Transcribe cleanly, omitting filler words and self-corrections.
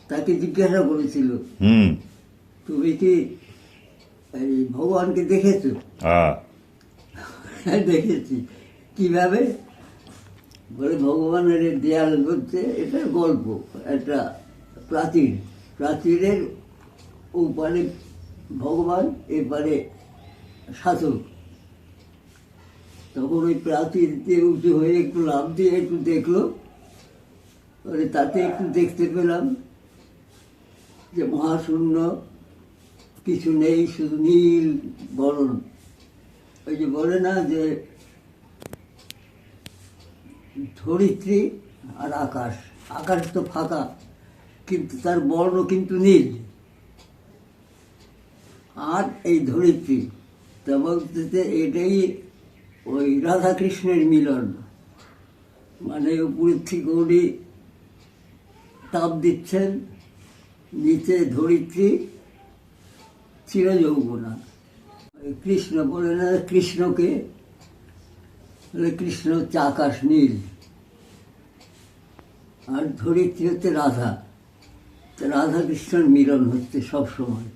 তাকে জিজ্ঞাসা করেছিল, হুম। তুমি কি এই ভগবানকে দেখেছো? হ্যাঁ। হ্যাঁ, দেখেছি। কিভাবে? বলে ভগবানের এই দেয়াল হচ্ছে, এটা গল্প, একটা প্রাচীর, প্রাচীরের ওপারে ভগবান, এপারে শাসক। তখন ওই প্রাচীর দিয়ে উঁচু হয়ে একটু লাফ দিয়ে একটু দেখলো, বলে তাতে একটু দেখতে পেলাম যে মহাশূন্য, কিছু নেই, শুধু নীল বরণ। ওই যে বলে না যে ধরিত্রী আর আকাশ, আকাশ তো ফাঁকা, কিন্তু তার বর্ণ কিন্তু নীল। আর এই ধরিত্রী, তা বলতে এটাই ওই রাধাকৃষ্ণের মিলন। মানে উপরের থেকে উনি তাপ দিচ্ছেন, নিচে ধরিত্রী চিরযৌবনা। ওই কৃষ্ণ বলে না কৃষ্ণকে, বলে কৃষ্ণ হচ্ছে আকাশ নীল, আর ধরিত্রী হচ্ছে রাধা। রাধা কৃষ্ণের মিলন হচ্ছে সব সময়।